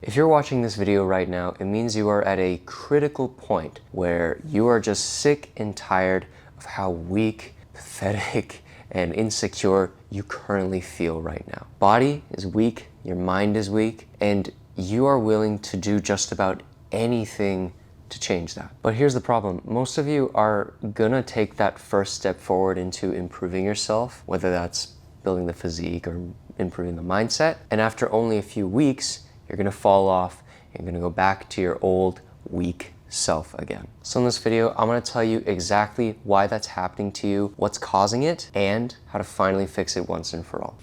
If you're watching this video right now, it means you are at a critical point where you are just sick and tired of how weak, pathetic, and insecure you currently feel right now. Body is weak, your mind is weak, and you are willing to do just about anything to change that. But here's the problem. Most of you are gonna take that first step forward into improving yourself, whether that's building the physique or improving the mindset. And after only a few weeks, you're gonna fall off and you're gonna go back to your old weak self again. So in this video, I'm gonna tell you exactly why that's happening to you, what's causing it, and how to finally fix it once and for all.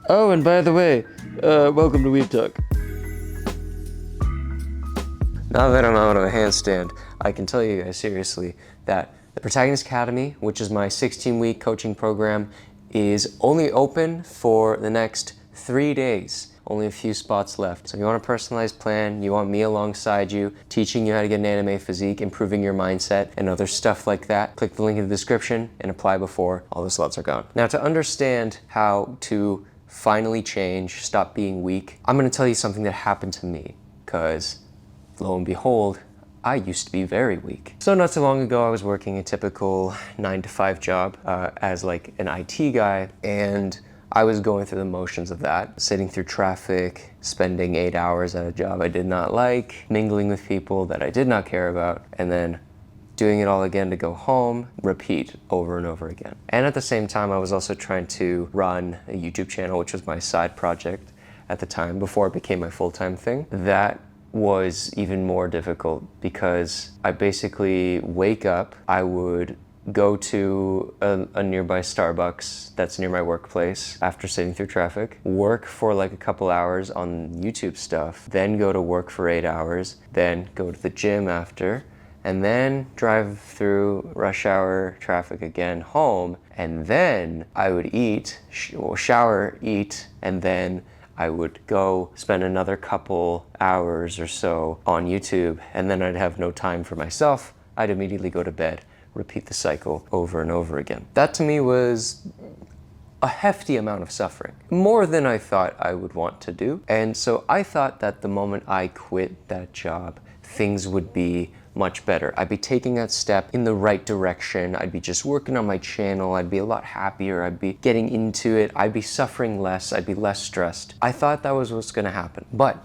Oh, and by the way, welcome to Weave Talk. Now that I'm out of a handstand, I can tell you guys seriously that the Protagonist Academy, which is my 16-week coaching program, is only open for the next 3 days. Only a few spots left. So if you want a personalized plan, you want me alongside you, teaching you how to get an anime physique, improving your mindset, and other stuff like that, click the link in the description and apply before all the slots are gone. Now, to understand how to finally change, stop being weak, I'm gonna tell you something that happened to me, because lo and behold, I used to be very weak. So not so long ago, I was working a typical 9-to-5 job as like an IT guy, and I was going through the motions of that, sitting through traffic, spending 8 hours at a job I did not like, mingling with people that I did not care about, and then doing it all again to go home, repeat over and over again. And at the same time, I was also trying to run a YouTube channel, which was my side project at the time, before it became my full-time thing. That was even more difficult because I basically wake up, I would go to a nearby Starbucks that's near my workplace after sitting through traffic, work for like a couple hours on YouTube stuff, then go to work for 8 hours, then go to the gym after, and then drive through rush hour traffic again home, and then I would eat, shower, eat, and then I would go spend another couple hours or so on YouTube, and then I'd have no time for myself. I'd immediately go to bed, repeat the cycle over and over again. That to me was a hefty amount of suffering, more than I thought I would want to do. And so I thought that the moment I quit that job, things would be much better. I'd be taking that step in the right direction. I'd be just working on my channel. I'd be a lot happier. I'd be getting into it. I'd be suffering less. I'd be less stressed. I thought that was what's gonna happen, but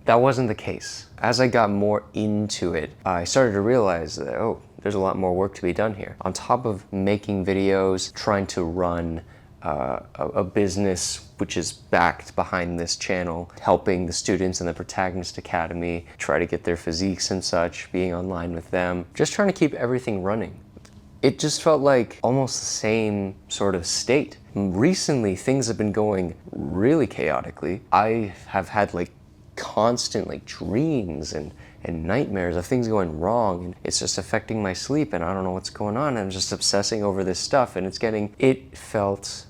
that wasn't the case. As I got more into it, I started to realize that, oh, there's a lot more work to be done here. On top of making videos, trying to run a business which is backed behind this channel, helping the students in the Protagonist Academy try to get their physiques and such, being online with them, just trying to keep everything running. It just felt like almost the same sort of state. Recently, things have been going really chaotically. I have had like constant like dreams and nightmares of things going wrong, and it's just affecting my sleep, and I don't know what's going on. I'm just obsessing over this stuff, and it felt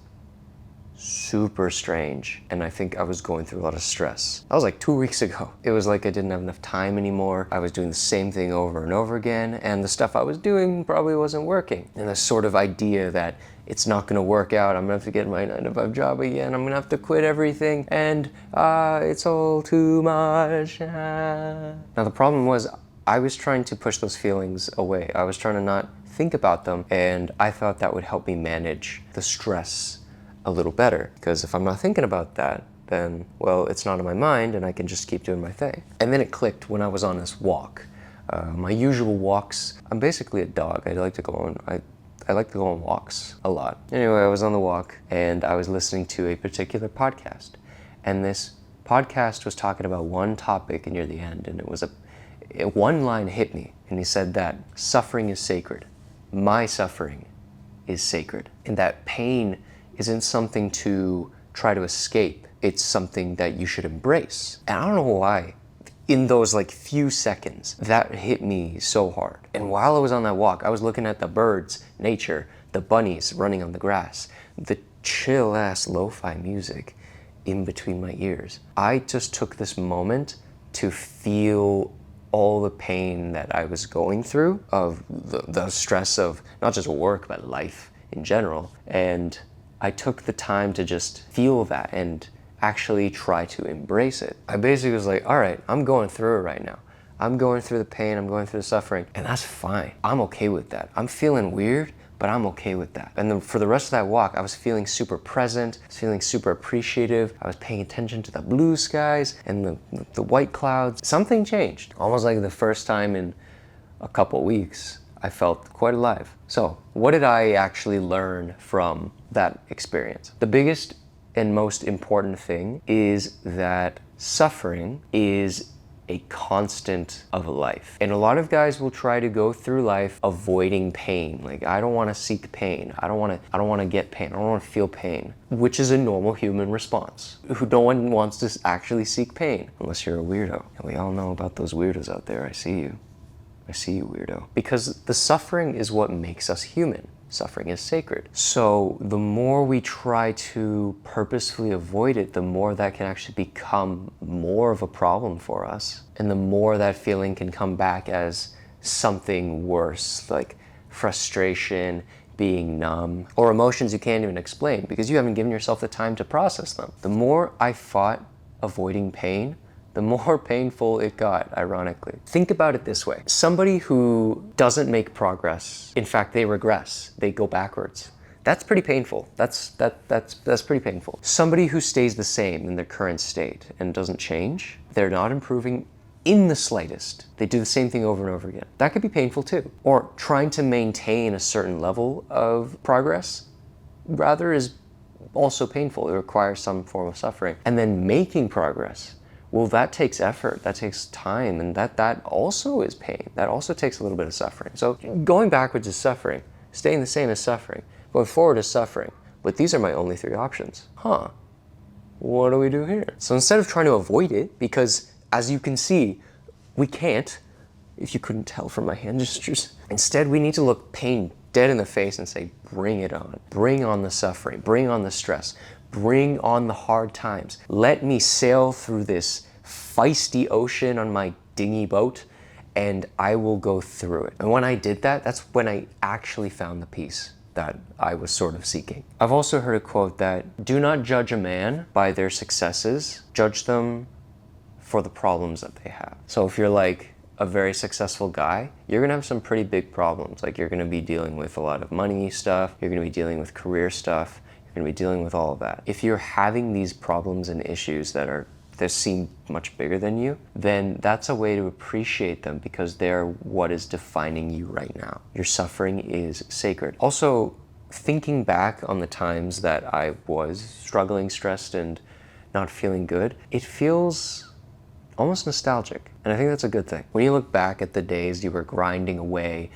super strange, and I think I was going through a lot of stress. That was like 2 weeks ago. It was like I didn't have enough time anymore. I was doing the same thing over and over again, and the stuff I was doing probably wasn't working. And this sort of idea that it's not gonna work out, I'm gonna have to get my 9-to-5 job again, I'm gonna have to quit everything, and it's all too much. Now the problem was, I was trying to push those feelings away. I was trying to not think about them, and I thought that would help me manage the stress a little better, because if I'm not thinking about that, then, well, it's not in my mind and I can just keep doing my thing. And then it clicked when I was on this walk. My usual walks, I'm basically a dog. I like to go on walks a lot. Anyway, I was on the walk and I was listening to a particular podcast, and this podcast was talking about one topic near the end, and it was one line hit me, and he said that suffering is sacred. My suffering is sacred, and that pain isn't something to try to escape. It's something that you should embrace. And I don't know why, in those like few seconds, that hit me so hard. And while I was on that walk, I was looking at the birds, nature, the bunnies running on the grass, the chill ass lo-fi music in between my ears. I just took this moment to feel all the pain that I was going through, of the stress of not just work, but life in general. And I took the time to just feel that, and actually try to embrace it. I basically was like, all right, I'm going through it right now. I'm going through the pain, I'm going through the suffering, and that's fine. I'm okay with that. I'm feeling weird, but I'm okay with that. And then for the rest of that walk, I was feeling super present, I was feeling super appreciative. I was paying attention to the blue skies and the white clouds. Something changed. Almost like the first time in a couple weeks, I felt quite alive. So what did I actually learn from that experience? The biggest and most important thing is that suffering is a constant of life. And a lot of guys will try to go through life avoiding pain. Like, I don't want to seek pain. I don't want to get pain. I don't want to feel pain, which is a normal human response. No one wants to actually seek pain unless you're a weirdo. And we all know about those weirdos out there. I see you. I see you, weirdo. Because the suffering is what makes us human. Suffering is sacred. So the more we try to purposefully avoid it, the more that can actually become more of a problem for us. And the more that feeling can come back as something worse, like frustration, being numb, or emotions you can't even explain because you haven't given yourself the time to process them. The more I fought avoiding pain, the more painful it got, ironically. Think about it this way. Somebody who doesn't make progress, in fact, they regress, they go backwards. That's pretty painful. That's pretty painful. Somebody who stays the same in their current state and doesn't change, they're not improving in the slightest. They do the same thing over and over again. That could be painful too. Or trying to maintain a certain level of progress, rather, is also painful. It requires some form of suffering. And then making progress, well, that takes effort, that takes time, and that also is pain. That also takes a little bit of suffering. So going backwards is suffering, staying the same is suffering, going forward is suffering. But these are my only three options. What do we do here? So instead of trying to avoid it, because as you can see, we can't, if you couldn't tell from my hand gestures, instead we need to look pain dead in the face and say, bring it on. Bring on the suffering, bring on the stress, bring on the hard times. Let me sail through this feisty ocean on my dinghy boat, and I will go through it. And when I did that, that's when I actually found the peace that I was sort of seeking. I've also heard a quote that, do not judge a man by their successes, judge them for the problems that they have. So if you're like a very successful guy, you're gonna have some pretty big problems. Like, you're gonna be dealing with a lot of money stuff, you're gonna be dealing with career stuff, you're gonna be dealing with all of that. If you're having these problems and issues that seem much bigger than you, then that's a way to appreciate them because they're what is defining you right now. Your suffering is sacred. Also, thinking back on the times that I was struggling, stressed, and not feeling good, it feels almost nostalgic. And I think that's a good thing. When you look back at the days you were grinding away,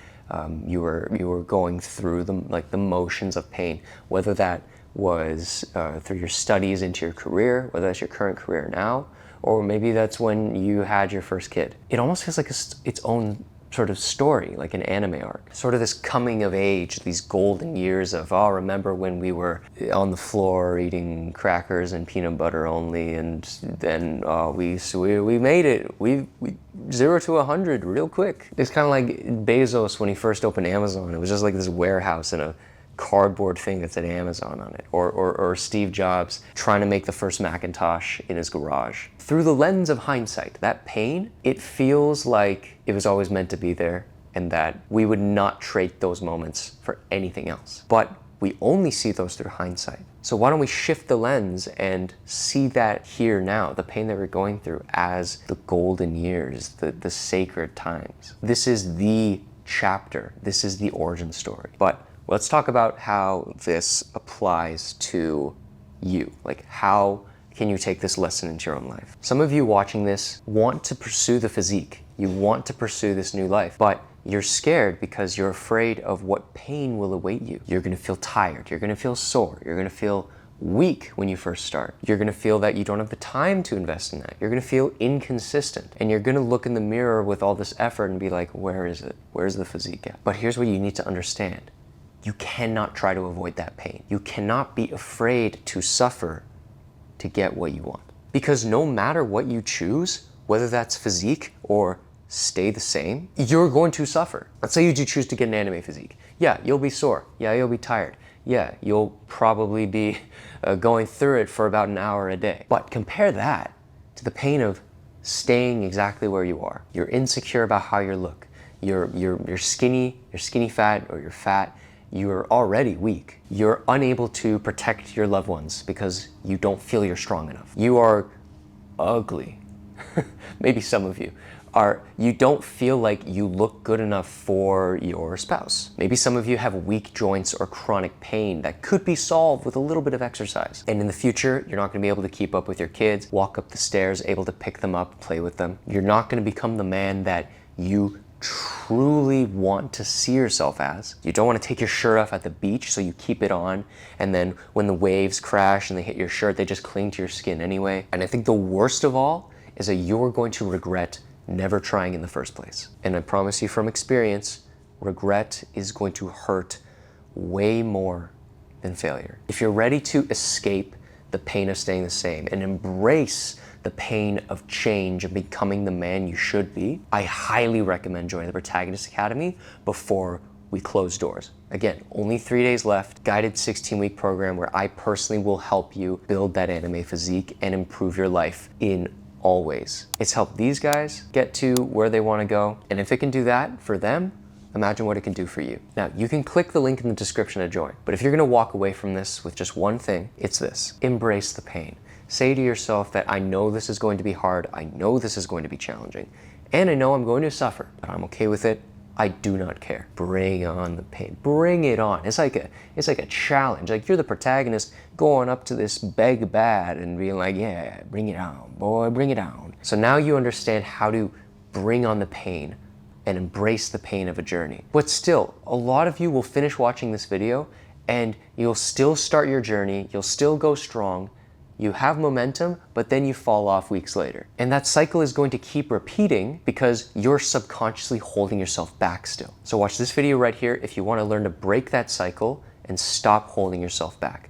you were going through the motions of pain, whether that was through your studies into your career, whether that's your current career now, or maybe that's when you had your first kid. It almost feels like its own sort of story, like an anime arc. Sort of this coming of age, these golden years of, remember when we were on the floor eating crackers and peanut butter only, and then we made it. We 0 to 100 real quick. It's kind of like Bezos when he first opened Amazon. It was just like this warehouse in a cardboard thing that said Amazon on it, or Steve Jobs trying to make the first Macintosh in his garage. Through the lens of hindsight, that pain, it feels like it was always meant to be there and that we would not trade those moments for anything else. But we only see those through hindsight. So why don't we shift the lens and see that here now, the pain that we're going through, as the golden years, the sacred times. This is the chapter, this is the origin story. But let's talk about how this applies to you. Like, how can you take this lesson into your own life? Some of you watching this want to pursue the physique. You want to pursue this new life, but you're scared because you're afraid of what pain will await you. You're gonna feel tired, you're gonna feel sore, you're gonna feel weak when you first start. You're gonna feel that you don't have the time to invest in that. You're gonna feel inconsistent, and you're gonna look in the mirror with all this effort and be like, where is it? Where's the physique at? But here's what you need to understand. You cannot try to avoid that pain. You cannot be afraid to suffer to get what you want. Because no matter what you choose, whether that's physique or stay the same, you're going to suffer. Let's say you do choose to get an anime physique. Yeah, you'll be sore. Yeah, you'll be tired. Yeah, you'll probably be going through it for about an hour a day. But compare that to the pain of staying exactly where you are. You're insecure about how you look. You're skinny fat, or you're fat. You're already weak. You're unable to protect your loved ones because you don't feel you're strong enough. You are ugly. Maybe some of you are. You don't feel like you look good enough for your spouse. Maybe some of you have weak joints or chronic pain that could be solved with a little bit of exercise. And in the future, you're not going to be able to keep up with your kids, walk up the stairs, able to pick them up, play with them. You're not going to become the man that you truly want to see yourself as. You don't want to take your shirt off at the beach, so you keep it on, and then when the waves crash and they hit your shirt, they just cling to your skin anyway. And I think the worst of all is that you're going to regret never trying in the first place. And I promise you from experience, regret is going to hurt way more than failure. If you're ready to escape the pain of staying the same and embrace the pain of change and becoming the man you should be, I highly recommend joining the Protagonist Academy before we close doors. Again, only 3 days left, guided 16-week program where I personally will help you build that anime physique and improve your life in all ways. It's helped these guys get to where they want to go, and if it can do that for them, imagine what it can do for you. Now, you can click the link in the description to join, but if you're going to walk away from this with just one thing, it's this: embrace the pain. Say to yourself that I know this is going to be hard, I know this is going to be challenging, and I know I'm going to suffer, but I'm okay with it. I do not care. Bring on the pain. Bring it on. It's like a challenge. Like you're the protagonist going up to this big bad and being like, yeah, bring it on, boy, bring it on. So now you understand how to bring on the pain and embrace the pain of a journey. But still, a lot of you will finish watching this video and you'll still start your journey, you'll still go strong, you have momentum, but then you fall off weeks later. And that cycle is going to keep repeating because you're subconsciously holding yourself back still. So watch this video right here if you want to learn to break that cycle and stop holding yourself back.